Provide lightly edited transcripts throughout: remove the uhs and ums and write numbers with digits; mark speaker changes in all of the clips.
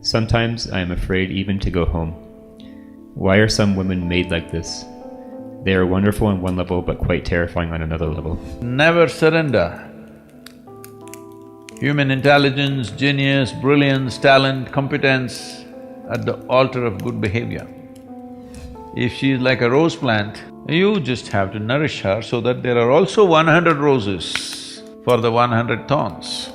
Speaker 1: Sometimes I am afraid even to go home. Why are some women made like this? They are wonderful on one level but quite terrifying on another level.
Speaker 2: Never surrender. Human intelligence, genius, brilliance, talent, competence at the altar of good behavior. If she is like a rose plant, you just have to nourish her so that there are also 100 roses for the 100 thorns.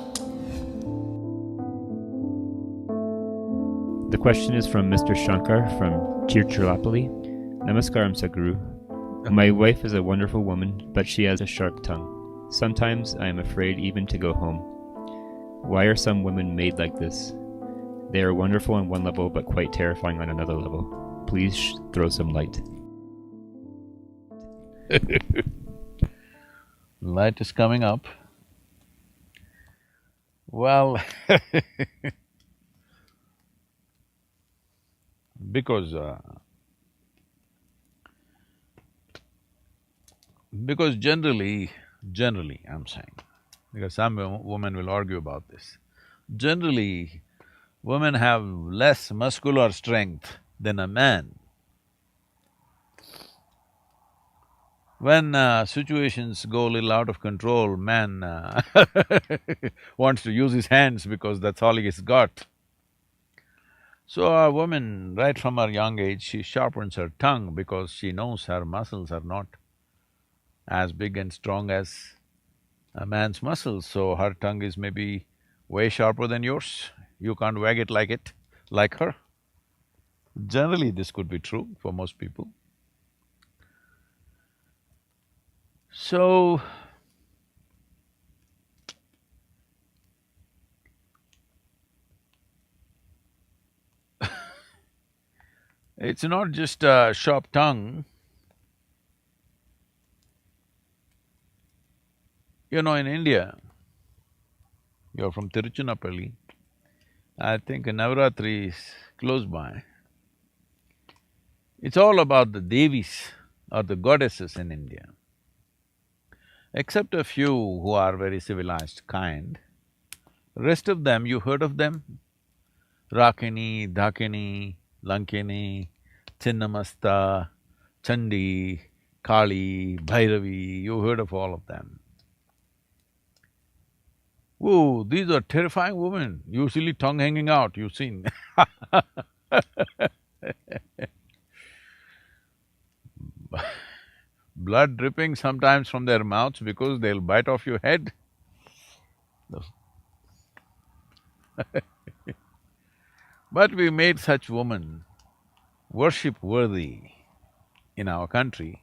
Speaker 1: The question is from Mr. Shankar from Tirupalli. Namaskaram, Sadhguru. My wife is a wonderful woman, but she has a sharp tongue. Sometimes I am afraid even to go home. Why are some women made like this? They are wonderful on one level but quite terrifying on another level. Please throw some light.
Speaker 2: Light is coming up. Well, because generally I'm saying, because some women will argue about this, generally women have less muscular strength than a man. When situations go a little out of control, man wants to use his hands because that's all he's got. So a woman, right from her young age, she sharpens her tongue because she knows her muscles are not as big and strong as a man's muscles, so her tongue is maybe way sharper than yours. You can't wag it like her. Generally, this could be true for most people. So, it's not just a sharp tongue. You know, in India, you're from Tirupalli, I think Navaratri is close by. It's all about the Devis or the goddesses in India. Except a few who are very civilized, kind, rest of them, you heard of them? Rakini, Dakini, Lankini, Chinnamasta, Chandi, Kali, Bhairavi, you heard of all of them. Whoa, these are terrifying women, usually tongue hanging out, you've seen blood dripping sometimes from their mouths because they'll bite off your head. But we made such women worship-worthy in our country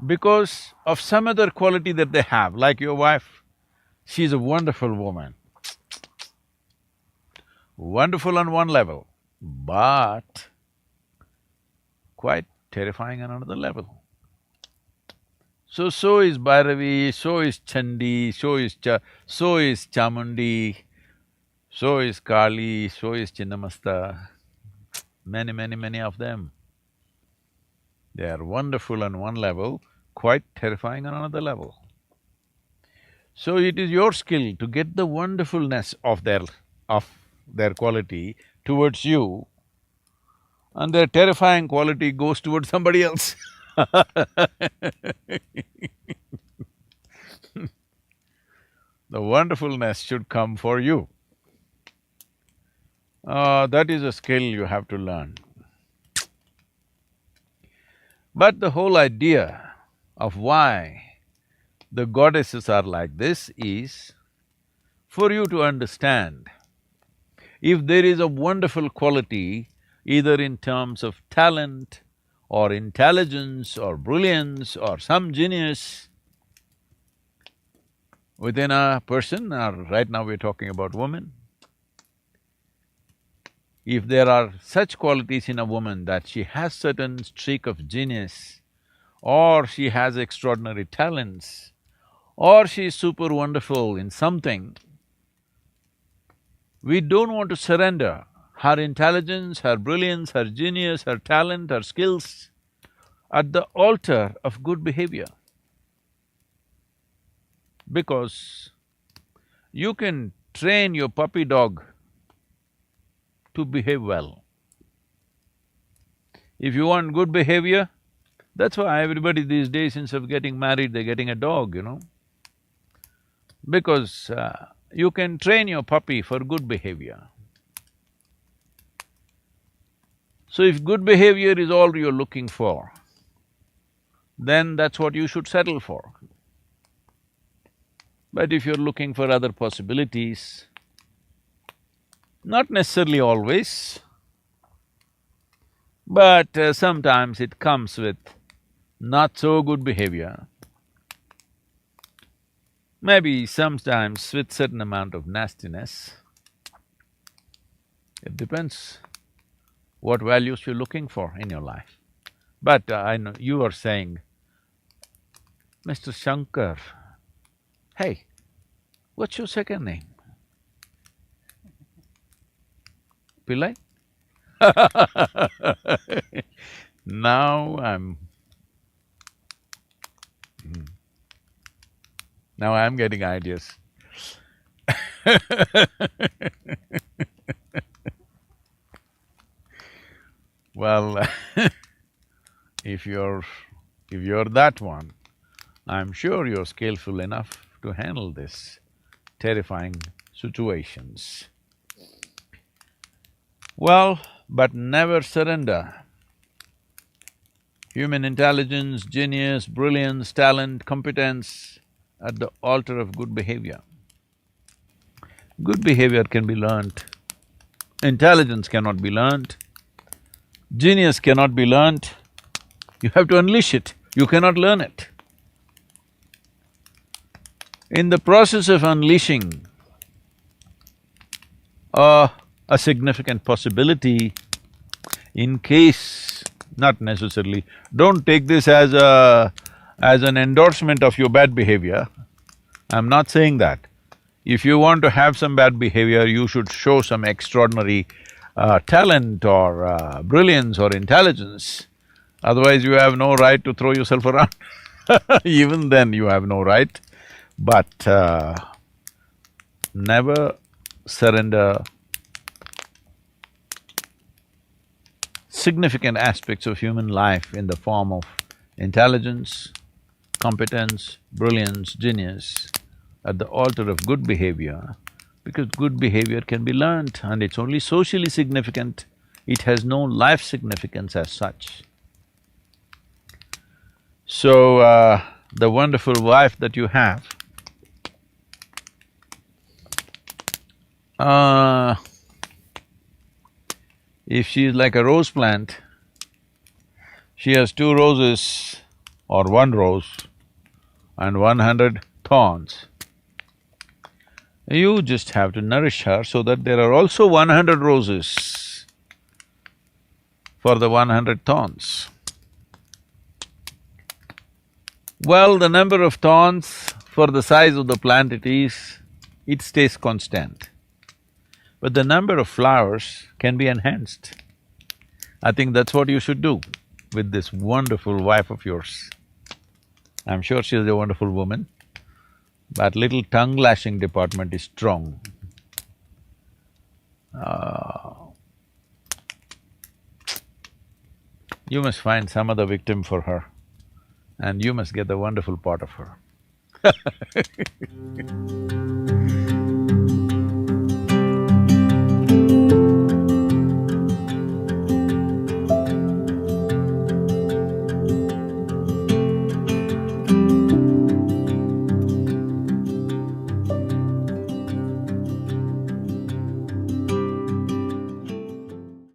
Speaker 2: because of some other quality that they have, like your wife. She's a wonderful woman, wonderful on one level, but quite terrifying on another level. So is Bhairavi, so is Chandi, so is Chamundi, so is Kali, so is Chinnamasta, many of them. They are wonderful on one level, quite terrifying on another level. So it is your skill to get the wonderfulness of their quality towards you, and their terrifying quality goes towards somebody else. The wonderfulness should come for you. That is a skill you have to learn. But the whole idea of why the goddesses are like this is for you to understand, if there is a wonderful quality, either in terms of talent or intelligence or brilliance or some genius within a person, or right now we're talking about women, if there are such qualities in a woman that she has certain streak of genius, or she has extraordinary talents, or she is super wonderful in something, we don't want to surrender her intelligence, her brilliance, her genius, her talent, her skills at the altar of good behavior. Because you can train your puppy dog to behave well. If you want good behavior, that's why everybody these days, instead of getting married, they're getting a dog, because you can train your puppy for good behavior. So if good behavior is all you're looking for, then that's what you should settle for. But if you're looking for other possibilities, not necessarily always, but sometimes it comes with not so good behavior, maybe sometimes with certain amount of nastiness. It depends what values you're looking for in your life. But I know you are saying, Mr. Shankar, hey, what's your second name? Pillai? Now I'm getting ideas. Well, if you're that one, I'm sure you're skillful enough to handle this terrifying situations. Well, but never surrender. Human intelligence, genius, brilliance, talent, competence at the altar of good behavior. Good behavior can be learnt. Intelligence cannot be learnt. Genius cannot be learnt. You have to unleash it. You cannot learn it. In the process of unleashing a significant possibility, in case, not necessarily, don't take this as an endorsement of your bad behavior. I'm not saying that. If you want to have some bad behavior, you should show some extraordinary talent or brilliance or intelligence. Otherwise, you have no right to throw yourself around. Even then, you have no right. But never surrender significant aspects of human life in the form of intelligence, competence, brilliance, genius at the altar of good behavior, because good behavior can be learnt and it's only socially significant, it has no life significance as such. So, the wonderful wife that you have, if she is like a rose plant, she has 2 roses or 1 rose and 100 thorns. You just have to nourish her so that there are also 100 roses for the 100 thorns. Well, the number of thorns for the size of the plant it stays constant. But the number of flowers can be enhanced. I think that's what you should do with this wonderful wife of yours. I'm sure she's a wonderful woman, but little tongue lashing department is strong. You must find some other victim for her, and you must get the wonderful part of her.